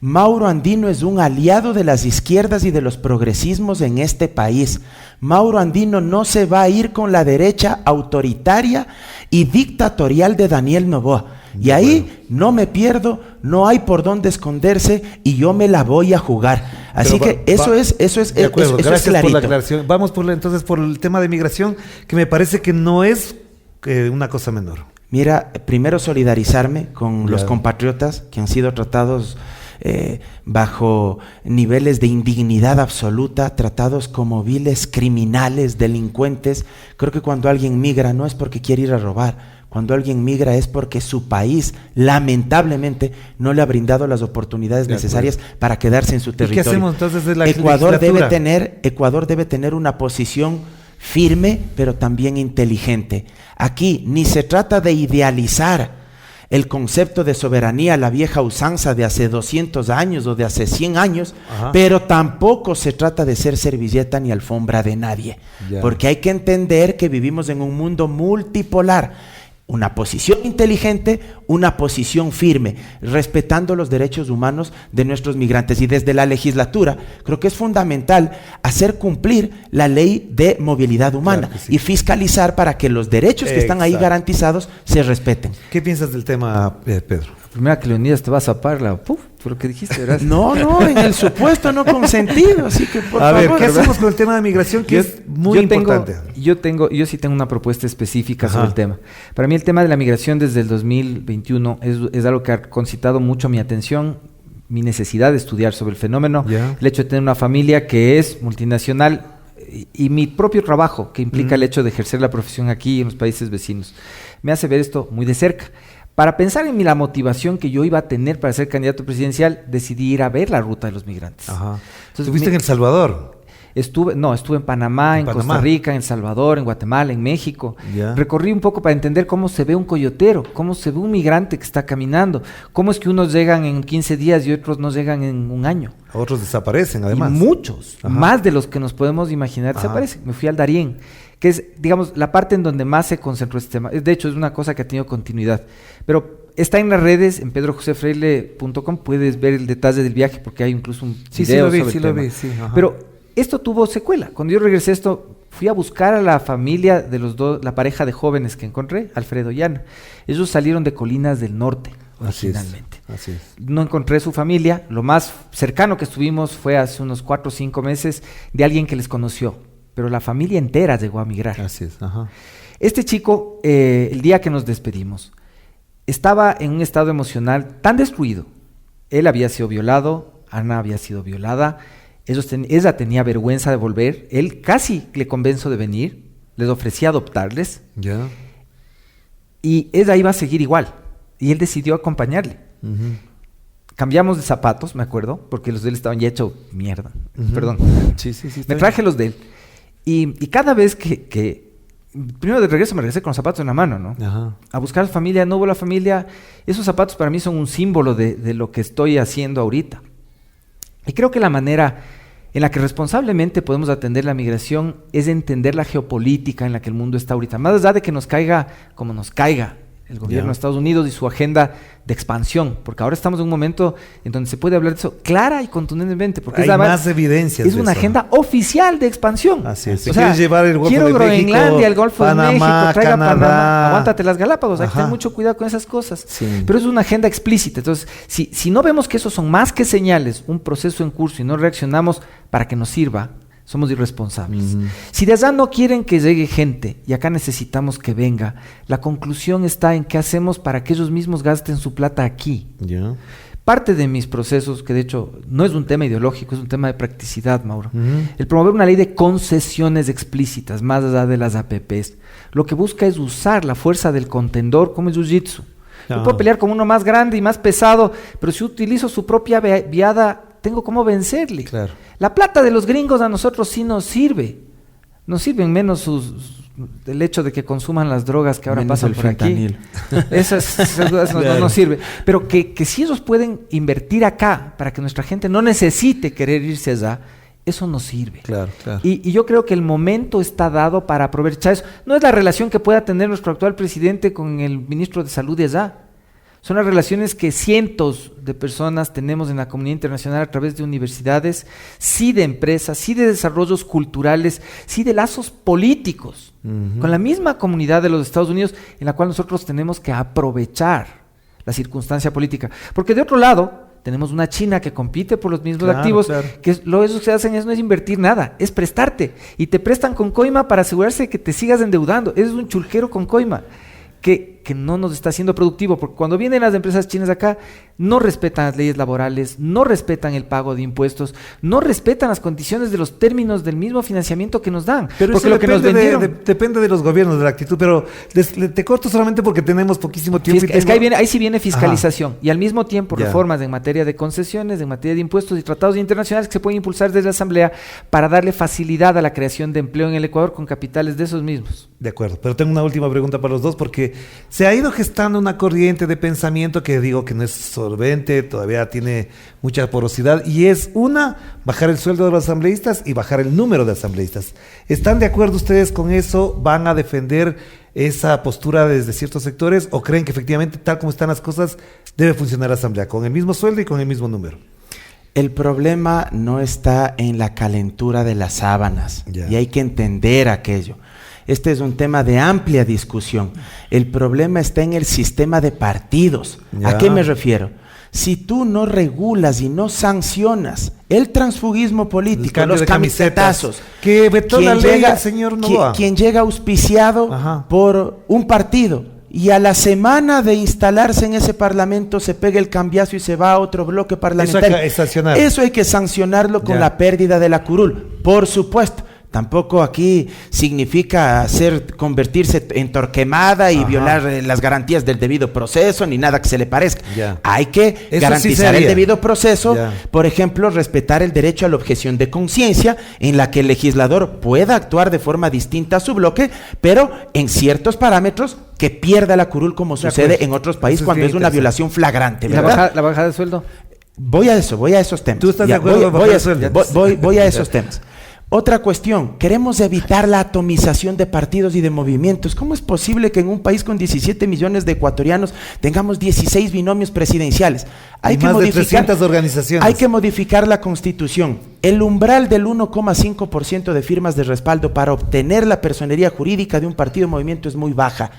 Mauro Andino es un aliado de las izquierdas y de los progresismos en este país. Mauro Andino no se va a ir con la derecha autoritaria y dictatorial de Daniel Noboa. Y ahí no me pierdo, no hay por dónde esconderse y yo me la voy a jugar. Así que eso es clarito. Gracias por la aclaración. Vamos entonces por el tema de migración, que me parece que no es una cosa menor. Mira, primero solidarizarme con los compatriotas que han sido tratados bajo niveles de indignidad absoluta, tratados como viles criminales, delincuentes. Creo que cuando alguien migra no es porque quiere ir a robar. Cuando alguien migra es porque su país, lamentablemente, no le ha brindado las oportunidades necesarias para quedarse en su territorio. ¿Y qué hacemos entonces de la Ecuador debe tener una posición firme, pero también inteligente. Aquí ni se trata de idealizar el concepto de soberanía, la vieja usanza de hace 200 años o de hace 100 años, pero tampoco se trata de ser servilleta ni alfombra de nadie, porque hay que entender que vivimos en un mundo multipolar. Una posición inteligente, una posición firme, respetando los derechos humanos de nuestros migrantes. Y desde la legislatura creo que es fundamental hacer cumplir la ley de movilidad humana y fiscalizar para que los derechos que están ahí garantizados se respeten. ¿Qué piensas del tema, Pedro? Primera que Leonidas te va a zapar por lo que dijiste, ¿verdad? No, en el supuesto no consentido, así que por favor. A ver, ¿qué hacemos con el tema de migración, que es muy importante? Yo sí tengo una propuesta específica sobre el tema. Para mí el tema de la migración desde el 2021 es algo que ha concitado mucho mi atención, mi necesidad de estudiar sobre el fenómeno, el hecho de tener una familia que es multinacional y mi propio trabajo, que implica el hecho de ejercer la profesión aquí en los países vecinos, me hace ver esto muy de cerca. Para pensar en la motivación que yo iba a tener para ser candidato presidencial, decidí ir a ver la ruta de los migrantes. Entonces, ¿estuviste en El Salvador? Estuve en Panamá, en Costa Rica, en El Salvador, en Guatemala, en México. Recorrí un poco para entender cómo se ve un coyotero, cómo se ve un migrante que está caminando, cómo es que unos llegan en 15 días y otros no llegan en un año. Otros desaparecen, además. Y muchos, más de los que nos podemos imaginar, desaparecen. Me fui al Darién, que es, digamos, la parte en donde más se concentró este tema. De hecho, es una cosa que ha tenido continuidad. Pero está en las redes, en pedrojosefreile.com, puedes ver el detalle del viaje, porque hay incluso un video sobre el tema. Pero esto tuvo secuela. Cuando yo regresé fui a buscar a la familia de la pareja de jóvenes que encontré, Alfredo y Ana. Ellos salieron de Colinas del Norte, originalmente. Así es. No encontré su familia. Lo más cercano que estuvimos fue hace unos 4 o 5 meses de alguien que les conoció. Pero la familia entera llegó a migrar. Así es. Este chico, el día que nos despedimos, estaba en un estado emocional tan destruido. Él había sido violado, Ana había sido violada, ella tenía vergüenza de volver, él casi le convenció de venir, les ofrecía adoptarles. Y ella iba a seguir igual. Y él decidió acompañarle. Cambiamos de zapatos, me acuerdo, porque los de él estaban ya hechos mierda. Perdón. Sí, Me traje los de él. Y cada vez que primero de regreso me regresé con los zapatos en la mano, ¿no? Ajá. A buscar familia, no hubo la familia. Esos zapatos para mí son un símbolo de lo que estoy haciendo ahorita. Y creo que la manera en la que responsablemente podemos atender la migración es entender la geopolítica en la que el mundo está ahorita. Más allá de que nos caiga como nos caiga el gobierno de Estados Unidos y su agenda de expansión, porque ahora estamos en un momento en donde se puede hablar de eso clara y contundentemente, porque hay más evidencias. Es una agenda oficial de expansión. Así es. O sea, llevar el Golfo quiero de Groenlandia, México, el Golfo Panamá, de México, traiga Canadá. Panamá, aguántate las Galápagos, hay que Ajá. tener mucho cuidado con esas cosas. Sí. Pero es una agenda explícita. Entonces, si no vemos que esos son más que señales, un proceso en curso y no reaccionamos para que nos sirva, somos irresponsables. Si de allá no quieren que llegue gente y acá necesitamos que venga, la conclusión está en qué hacemos para que ellos mismos gasten su plata aquí. Parte de mis procesos, que de hecho no es un tema ideológico, es un tema de practicidad, Mauro, el promover una ley de concesiones explícitas, más allá de las APPs, lo que busca es usar la fuerza del contendor como el jiu-jitsu. Yo puedo pelear con uno más grande y más pesado, pero si utilizo su propia viada, tengo cómo vencerle. Claro. La plata de los gringos a nosotros sí nos sirve. Nos sirven menos el hecho de que consuman las drogas que ahora menos pasan el por fentanil. aquí. Esas no nos sirve. Pero que si ellos pueden invertir acá para que nuestra gente no necesite querer irse allá, eso nos sirve. Claro. Y yo creo que el momento está dado para aprovechar eso. No es la relación que pueda tener nuestro actual presidente con el ministro de Salud de allá. Son las relaciones que cientos de personas tenemos en la comunidad internacional a través de universidades, sí de empresas, sí de desarrollos culturales, sí de lazos políticos, con la misma comunidad de los Estados Unidos en la cual nosotros tenemos que aprovechar la circunstancia política. Porque de otro lado, tenemos una China que compite por los mismos activos, que eso que hacen no es invertir nada, es prestarte. Y te prestan con coima para asegurarse de que te sigas endeudando. Es un chulquero con coima. Que no nos está haciendo productivo, porque cuando vienen las empresas chinas acá, no respetan las leyes laborales, no respetan el pago de impuestos, no respetan las condiciones de los términos del mismo financiamiento que nos dan. Pero porque eso lo que nos vendieron... depende de los gobiernos, de la actitud, pero te corto solamente porque tenemos poquísimo tiempo. Es que ahí sí viene fiscalización. Y al mismo tiempo reformas en materia de concesiones, en materia de impuestos y tratados internacionales que se pueden impulsar desde la Asamblea para darle facilidad a la creación de empleo en el Ecuador con capitales de esos mismos. De acuerdo, pero tengo una última pregunta para los dos, porque se ha ido gestando una corriente de pensamiento que digo que no es solvente, todavía tiene mucha porosidad, y es bajar el sueldo de los asambleístas y bajar el número de asambleístas. ¿Están de acuerdo ustedes con eso? ¿Van a defender esa postura desde ciertos sectores o creen que efectivamente, tal como están las cosas, debe funcionar la asamblea con el mismo sueldo y con el mismo número? El problema no está en la calentura de las sábanas, y hay que entender aquello. Este es un tema de amplia discusión. El problema está en el sistema de partidos. ¿A qué me refiero? Si tú no regulas y no sancionas el transfugismo político, los camisetazos, que vetó la ley el señor Novoa, quien llega auspiciado por un partido y a la semana de instalarse en ese parlamento se pega el cambiazo y se va a otro bloque parlamentario. Eso hay que sancionarlo con la pérdida de la curul, por supuesto. Tampoco aquí significa convertirse en Torquemada y violar las garantías del debido proceso, ni nada que se le parezca. Hay que garantizar el debido proceso, por ejemplo, respetar el derecho a la objeción de conciencia, en la que el legislador pueda actuar de forma distinta a su bloque, pero en ciertos parámetros que pierda la curul, como sucede en otros países cuando es una violación flagrante. ¿Verdad? ¿La bajada de sueldo? Voy a esos temas. ¿Tú estás de acuerdo? Voy a esos temas. Otra cuestión, queremos evitar la atomización de partidos y de movimientos. ¿Cómo es posible que en un país con 17 millones de ecuatorianos tengamos 16 binomios presidenciales? Hay que más de 300 organizaciones. Hay que modificar la Constitución. El umbral del 1,5% de firmas de respaldo para obtener la personería jurídica de un partido o movimiento es muy baja.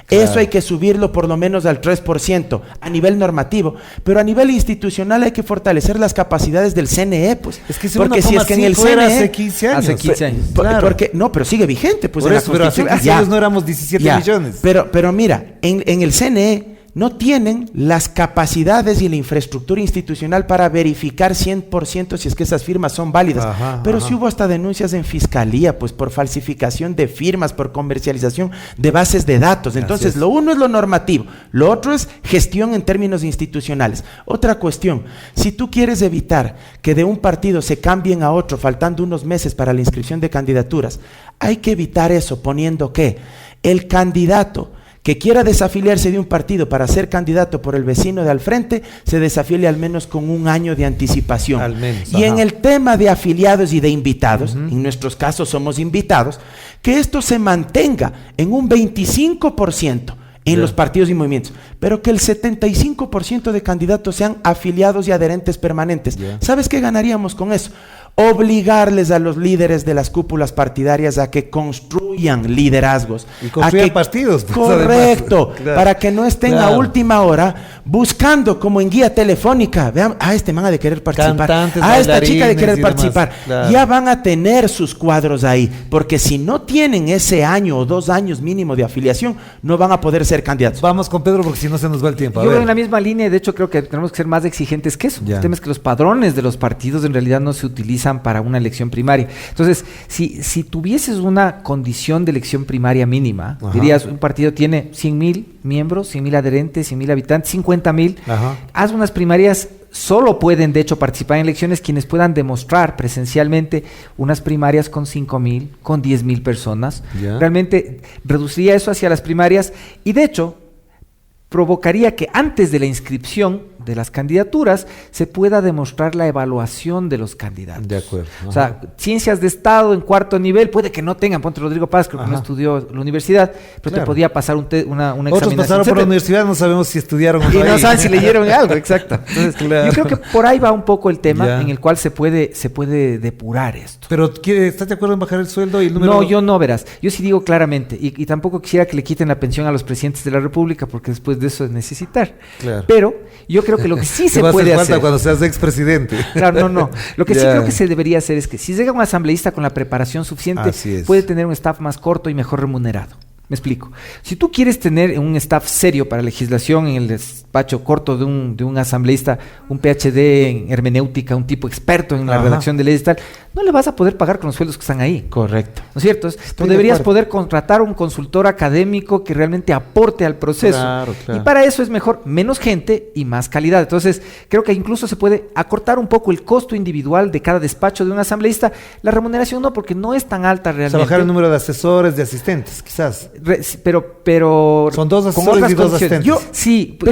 Eso hay que subirlo por lo menos al 3% a nivel normativo, pero a nivel institucional hay que fortalecer las capacidades del CNE, pues. Es que porque si es que en el CNE hace 15 años. Hace 15 años. No, pero sigue vigente, pues. Por eso, pero hace 15 años no éramos 17 millones. Pero mira, en el CNE no tienen las capacidades y la infraestructura institucional para verificar 100% si es que esas firmas son válidas. Pero sí hubo hasta denuncias en fiscalía, pues por falsificación de firmas, por comercialización de bases de datos. Entonces, lo uno es lo normativo, lo otro es gestión en términos institucionales. Otra cuestión, si tú quieres evitar que de un partido se cambien a otro faltando unos meses para la inscripción de candidaturas, hay que evitar eso poniendo que el candidato que quiera desafiliarse de un partido para ser candidato por el vecino de al frente, se desafilie al menos con un año de anticipación. Al menos, y en el tema de afiliados y de invitados, en nuestros casos somos invitados, que esto se mantenga en un 25% en los partidos y movimientos, pero que el 75% de candidatos sean afiliados y adherentes permanentes. ¿Sabes qué ganaríamos con eso? Obligarles a los líderes de las cúpulas partidarias a que construyan liderazgos. Y construyan partidos. Pues, correcto, claro, para que no estén a última hora buscando como en guía telefónica. Vean, este man ha de querer participar. Cantantes, esta chica de querer participar. Claro. Ya van a tener sus cuadros ahí, porque si no tienen ese año o 2 años mínimo de afiliación, no van a poder ser candidatos. Vamos con Pedro porque si no se nos va el tiempo. Yo creo en la misma línea, de hecho creo que tenemos que ser más exigentes que eso. El tema es que los padrones de los partidos en realidad no se utilizan para una elección primaria. Entonces, si tuvieses una condición de elección primaria mínima, dirías, un partido tiene 100,000 miembros, 100,000 adherentes, 100,000 habitantes, 50,000, haz unas primarias. Solo pueden, de hecho, participar en elecciones quienes puedan demostrar presencialmente unas primarias con 5,000, con 10,000 personas. Realmente reduciría eso hacia las primarias y, de hecho, provocaría que antes de la inscripción de las candidaturas se pueda demostrar la evaluación de los candidatos. De acuerdo. O sea, ciencias de Estado en 4º nivel, puede que no tengan, ponte Rodrigo Paz, creo que no estudió la universidad, pero te podía pasar un examinación. Otros pasaron por la universidad, no sabemos si estudiaron o no. Y no saben si leyeron algo, exacto. Entonces, yo creo que por ahí va un poco el tema en el cual se puede depurar esto. Pero, ¿estás de acuerdo en bajar el sueldo y el número? No, yo no, verás. Yo sí digo claramente, y tampoco quisiera que le quiten la pensión a los presidentes de la República, porque después de eso es necesitar. Claro. Pero yo creo que lo que sí se puede hacer cuando seas expresidente. Claro, no. Lo que sí creo que se debería hacer es que si llega un asambleísta con la preparación suficiente, puede tener un staff más corto y mejor remunerado. Me explico. Si tú quieres tener un staff serio para legislación en el despacho corto de un asambleísta, un PhD en hermenéutica, un tipo experto en la redacción de leyes y tal, no le vas a poder pagar con los sueldos que están ahí. Correcto. ¿No es cierto? Tú deberías poder contratar un consultor académico que realmente aporte al proceso. Claro. Y para eso es mejor menos gente y más calidad. Entonces, creo que incluso se puede acortar un poco el costo individual de cada despacho de un asambleísta. La remuneración no, porque no es tan alta realmente. O sea, bajar el número de asesores, de asistentes, quizás. Pero son 2 asesores y 2 asistentes. Yo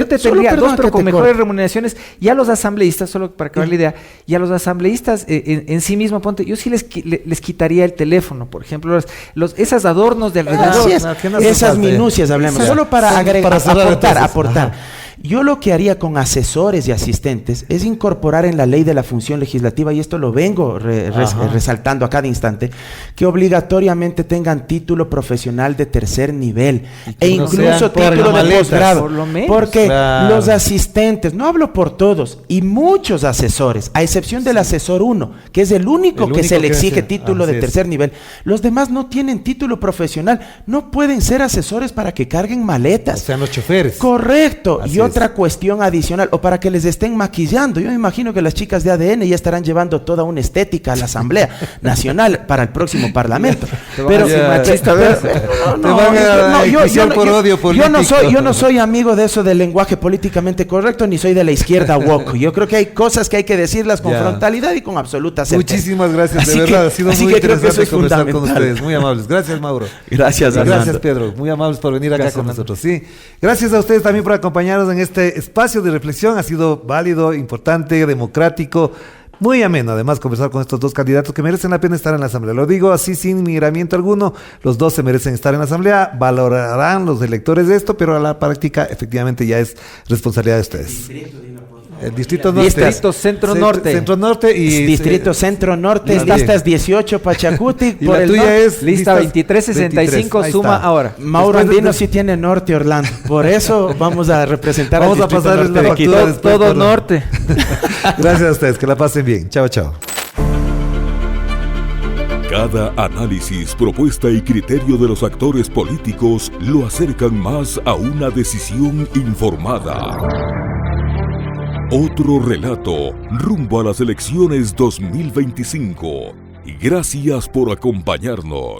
te tendría 2, pero con mejores remuneraciones. Ya los asambleístas, solo para acabar la idea, y a los asambleístas en sí mismo, yo sí les quitaría el teléfono, por ejemplo, esas adornos de alrededor. Esas minucias hablemos. Solo para agregar, aportar. Yo lo que haría con asesores y asistentes es incorporar en la ley de la función legislativa, y esto lo vengo resaltando a cada instante, que obligatoriamente tengan título profesional de 3er nivel e incluso título de posgrado. Porque los asistentes, no hablo por todos, y muchos asesores, a excepción del asesor 1, que es el único que se le exige título de 3er nivel, los demás no tienen título profesional, no pueden ser asesores para que carguen maletas. O sea, los choferes. Correcto. Y otra cuestión adicional, o para que les estén maquillando. Yo me imagino que las chicas de ADN ya estarán llevando toda una estética a la Asamblea Nacional para el próximo Parlamento. Yo no soy amigo de eso del lenguaje políticamente correcto, ni soy de la izquierda woke. Yo creo que hay cosas que hay que decirlas con frontalidad y con absoluta certeza. Muchísimas gracias, de verdad. Ha sido muy interesante conversar con ustedes. Muy amables. Gracias, Mauro. Gracias, Pedro. Muy amables por venir acá con nosotros. Sí. Gracias a ustedes también por acompañarnos en este espacio de reflexión. Ha sido válido, importante, democrático, muy ameno además conversar con estos 2 candidatos que merecen la pena estar en la Asamblea. Lo digo así sin miramiento alguno, los 2 se merecen estar en la Asamblea, valorarán los electores de esto, pero a la práctica efectivamente ya es responsabilidad de ustedes. El Distrito Norte. Distrito Centro Norte. Centro Norte y Distrito Centro Norte, listas 18 Pachacuti. Y por la tuya es lista 2365, suma ahora. Mauro Andino sí tiene Norte, Orlando. Por eso vamos a representar al Distrito Norte. Vamos a pasar la factura después. Todo Norte. Gracias a ustedes, que la pasen bien. Chao, chao. Cada análisis, propuesta y criterio de los actores políticos lo acercan más a una decisión informada. Otro relato rumbo a las elecciones 2025. Gracias por acompañarnos.